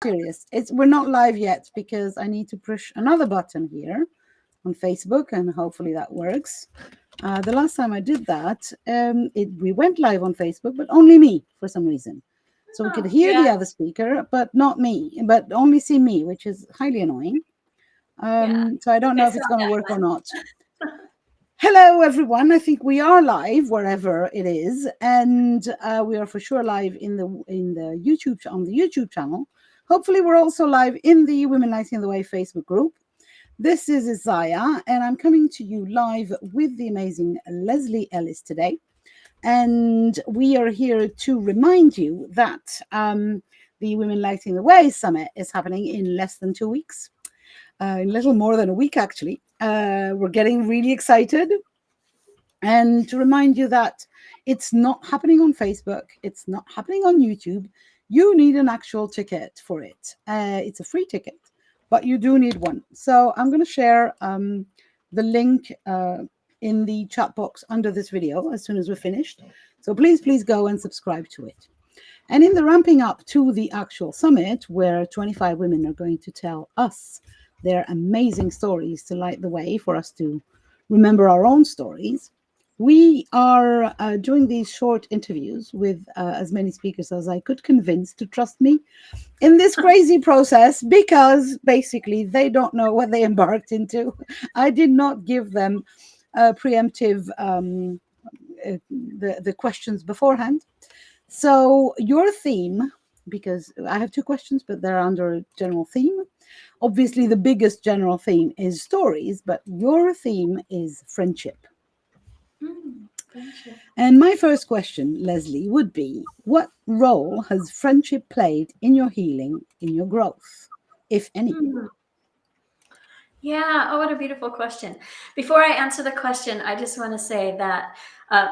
serious. We're not live yet because I need to push another button here on Facebook, and hopefully that works. The last time I did that, we went live on Facebook, but only me for some reason. So we could hear the other speaker, but not me, but only see me, which is highly annoying. So I don't know if it's going to work or not. Hello, everyone. I think we are live wherever it is, and we are for sure live in the YouTube on the YouTube channel. Hopefully, we're also live in the Women Lighting the Way Facebook group. This is Isaiah, and I'm coming to you live with the amazing Leslie Ellis today. And we are here to remind you that the Women Lighting the Way Summit is happening in less than 2 weeks. In a little more than a week, actually. We're getting really excited. And to remind you that it's not happening on Facebook. It's not happening on YouTube. You need an actual ticket for it. It's a free ticket, but you do need one. So I'm going to share the link in the chat box under this video as soon as we're finished. So please go and subscribe to it. And in the ramping up to the actual summit, where 25 women are going to tell us their amazing stories to light the way for us to remember our own stories, we are doing these short interviews with as many speakers as I could convince to trust me in this crazy process, because basically they don't know what they embarked into. I did not give them preemptive the questions beforehand. So your theme, because I have 2 questions, but they're under a general theme. Obviously, the biggest general theme is stories, but your theme is friendship. Friendship. And my first question, Leslie, would be, what role has friendship played in your healing, in your growth, if any? Yeah. Oh, what a beautiful question. Before I answer the question, I just want to say that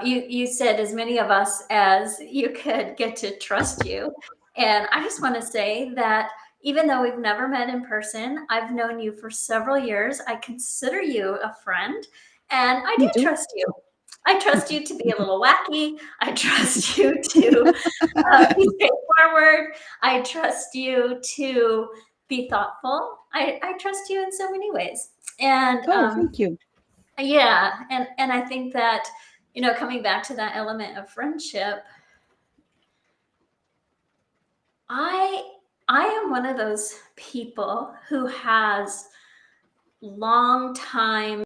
you said as many of us as you could get to trust you. And I just want to say that even though we've never met in person, I've known you for several years. I consider you a friend, and I do trust you. I trust you to be a little wacky. I trust you to be straightforward. I trust you to be thoughtful. I trust you in so many ways. And thank you. Yeah, and I think that, coming back to that element of friendship, I am one of those people who has long time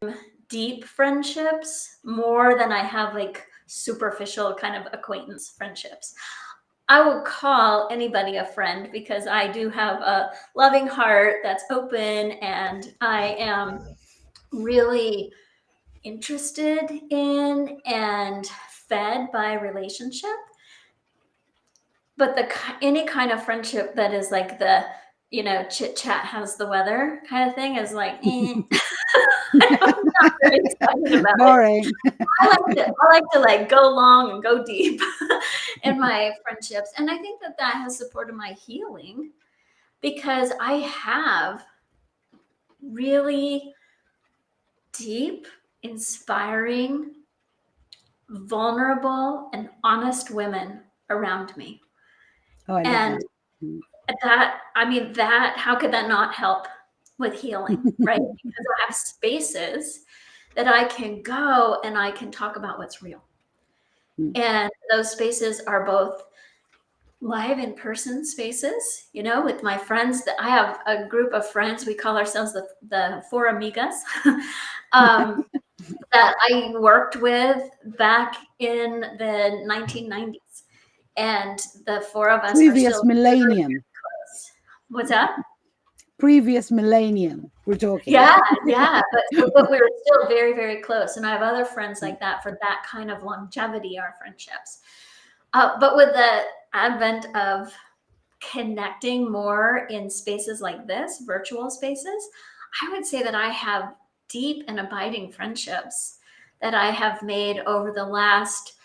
deep friendships more than I have like superficial kind of acquaintance friendships. I will call anybody a friend because I do have a loving heart that's open, and I am really interested in and fed by relationship. But any kind of friendship that is like the, chit chat has the weather kind of thing is like, I'm not very excited about Boring. it. I like to like go long and go deep in my friendships. And I think that has supported my healing, because I have really deep, inspiring, vulnerable, and honest women around me. Oh, I love that, how could that not help with healing, right? Because I have spaces that I can go and I can talk about what's real. And those spaces are both live in-person spaces, with my friends. That I have a group of friends, we call ourselves the Four Amigas, that I worked with back in the 1990s. And the 4 of us previous are still millennium. Close. What's that? Previous millennium, we're talking. Yeah. But we were still very, very close. And I have other friends like that for that kind of longevity, our friendships. But with the advent of connecting more in spaces like this, virtual spaces, I would say that I have deep and abiding friendships that I have made over the last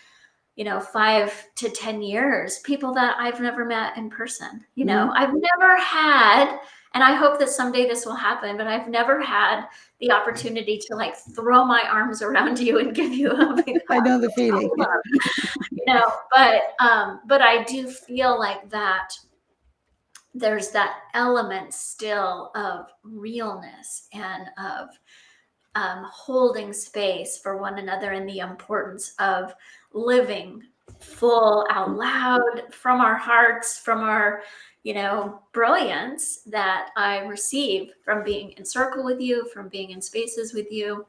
5 to 10 years, people that I've never met in person. I've never had, and I hope that someday this will happen, but I've never had the opportunity to like throw my arms around you and give you a big I know the feeling. But I do feel like that there's that element still of realness and of holding space for one another, and the importance of living full out loud from our hearts, from our, brilliance that I receive from being in circle with you, from being in spaces with you,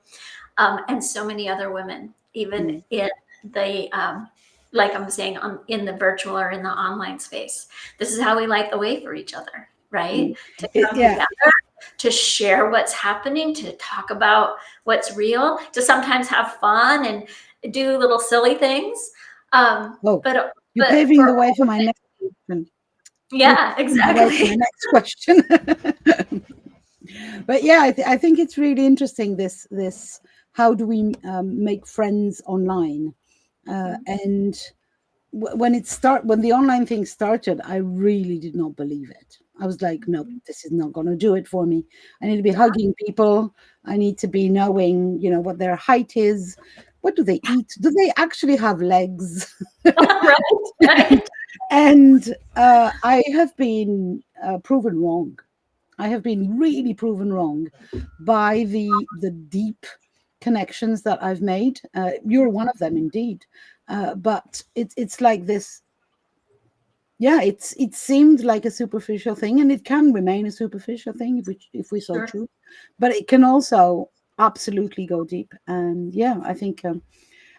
and so many other women, even in the, like I'm saying, in the virtual or in the online space. This is how we light the way for each other, right? To come Yeah. together, to share what's happening, to talk about what's real, to sometimes have fun and do little silly things. Oh, But you're paving the for way for my next question. yeah, exactly. My next question. But yeah, I think it's really interesting. This how do we make friends online? And when the online thing started, I really did not believe it. I was like, no, this is not going to do it for me. I need to be Yeah. hugging people. I need to be knowing, what their height is. What do they eat? Do they actually have legs? Right. And I have been proven wrong. I have been really proven wrong by the deep connections that I've made. You're one of them, indeed. But it's like this. Yeah, it seemed like a superficial thing, and it can remain a superficial thing if we so Sure. choose. But it can also absolutely go deep. And yeah, I think, and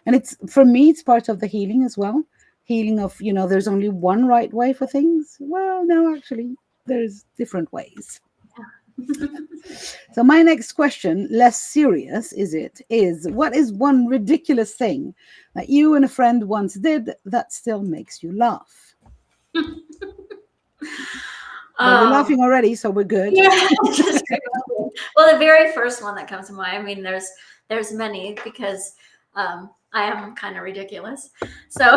it's for me, it's part of the healing as well. Healing of there's only one right way for things. Well, no, actually, there's different ways. So my next question, less serious, is what is one ridiculous thing that you and a friend once did that still makes you laugh? Well, you're Oh, laughing already, so we're good. yeah. Just well, the very first one that comes to mind. I mean, there's many because I am kind of ridiculous. So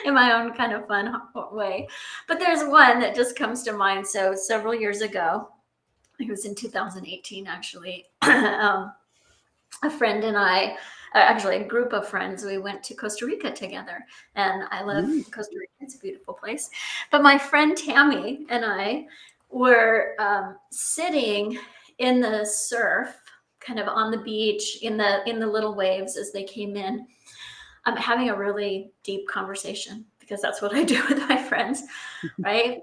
in my own kind of fun way. But there's one that just comes to mind. So several years ago, it was in 2018 actually. A friend and I, actually a group of friends, we went to Costa Rica together. And I love Mm. Costa Rica, it's a beautiful place. But my friend Tammy and I were sitting in the surf, kind of on the beach, in the little waves as they came in. I'm having a really deep conversation because that's what I do with my friends, right?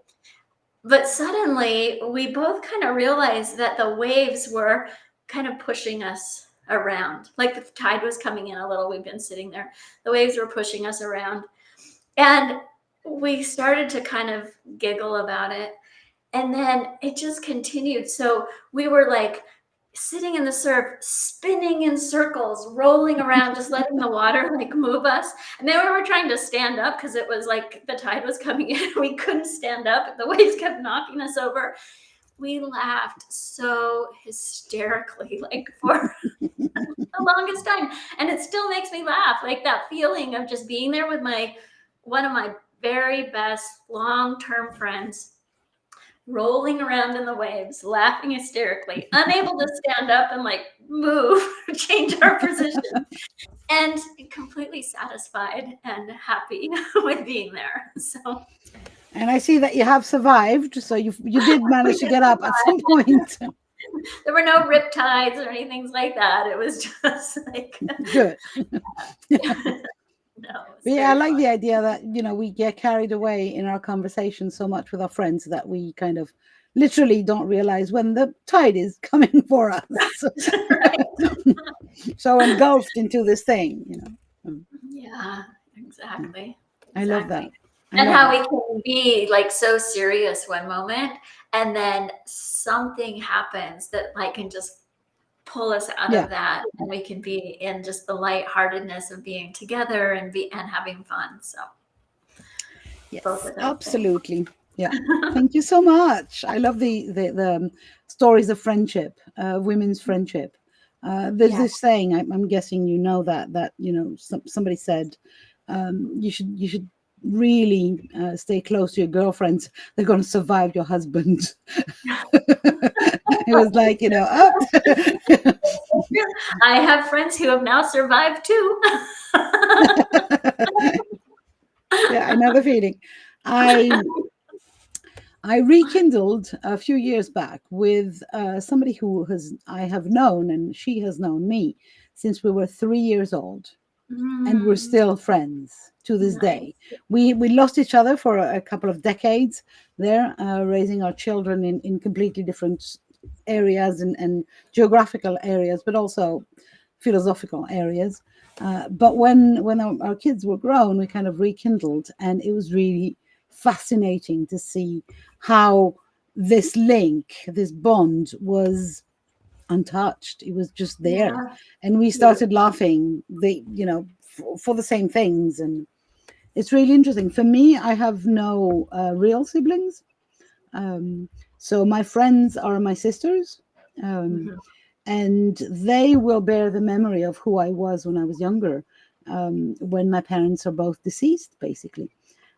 But suddenly we both kind of realized that the waves were kind of pushing us around. Like the tide was coming in a little. We've been sitting there. The waves were pushing us around. And we started to kind of giggle about it. And then it just continued. So we were like sitting in the surf, spinning in circles, rolling around, just letting the water like move us. And then we were trying to stand up because it was like the tide was coming in. We couldn't stand up. The waves kept knocking us over. We laughed so hysterically, like for the longest time. And it still makes me laugh. Like that feeling of just being there with one of my very best long-term friends, rolling around in the waves, laughing hysterically, unable to stand up and like move, change our position, and completely satisfied and happy with being there. So And I see that you have survived, so you did manage to get up at some point. there were no rip tides or anything like that. It was just like Good. no, it's But yeah, I very like fun. the idea that we get carried away in our conversation so much with our friends that we kind of literally don't realize when the tide is coming for us. Right. So engulfed into this thing. Yeah, exactly. I love that. Exactly. I And love how that. we can be like so serious one moment and then something happens that like can just pull us out Yeah. of that and we can be in just the lightheartedness of being together and having fun. So both Yes, of those things. absolutely. Yeah. Thank you so much. I love the stories of friendship, women's friendship. There's Yeah. this saying. I'm guessing that somebody said you should really stay close to your girlfriends. They're going to survive your husband. It was like up. I have friends who have now survived too. Yeah, I know the feeling. I I rekindled a few years back with somebody I have known, and she has known me since we were 3 years old, and we're Mm, still friends to this nice. day. We lost each other for a couple of decades there, raising our children in completely different areas and geographical areas, but also philosophical areas. But when our kids were grown, we kind of rekindled, and it was really fascinating to see how this link, this bond, was untouched. It was just there, Yeah. and we Beautiful. started laughing. For the same things, and it's really interesting. For me, I have no real siblings, um, so my friends are my sisters. Um, Mhm. and they will bear the memory of who I was when I was younger, when my parents are both deceased, basically.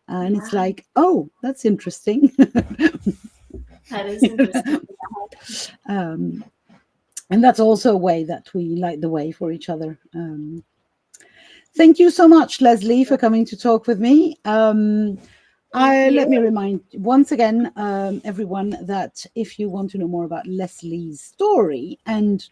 And it's Yeah, like, oh, that's interesting. that is interesting. um, and that's also a way that we light the way for each other. Thank you so much, Leslie, for coming to talk with me. Thank Let me you. remind once again, everyone, that if you want to know more about Leslie's story and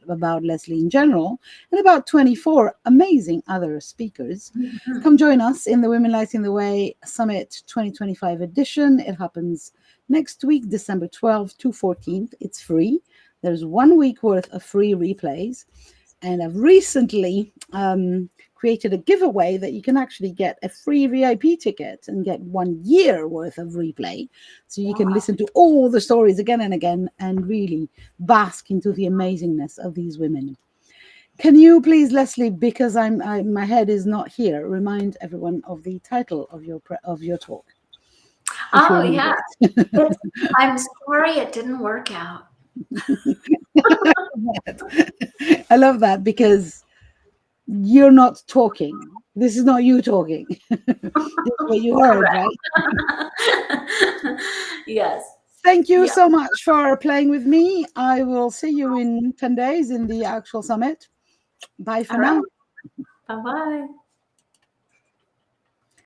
about Leslie in general, and about 24 amazing other speakers, Mhm. come join us in the Women Lighting the Way Summit 2025 edition. It happens next week, December 12th to 14th. It's free. There's 1 week worth of free replays. And I've recently created a giveaway that you can actually get a free VIP ticket and get 1 year worth of replay. So you can Wow. listen to all the stories again and again and really bask into the amazingness of these women. Can you please, Leslie, because my head is not here, remind everyone of the title of your talk, if you Oh, remember yeah. it? It's, I'm sorry it didn't work out. I love that because you're not talking. This is not you talking. This is what you heard, Correct. right? Yes. Thank you Yeah. so much for playing with me. I will see you in 10 days in the actual summit. Bye for All right. now. Bye bye.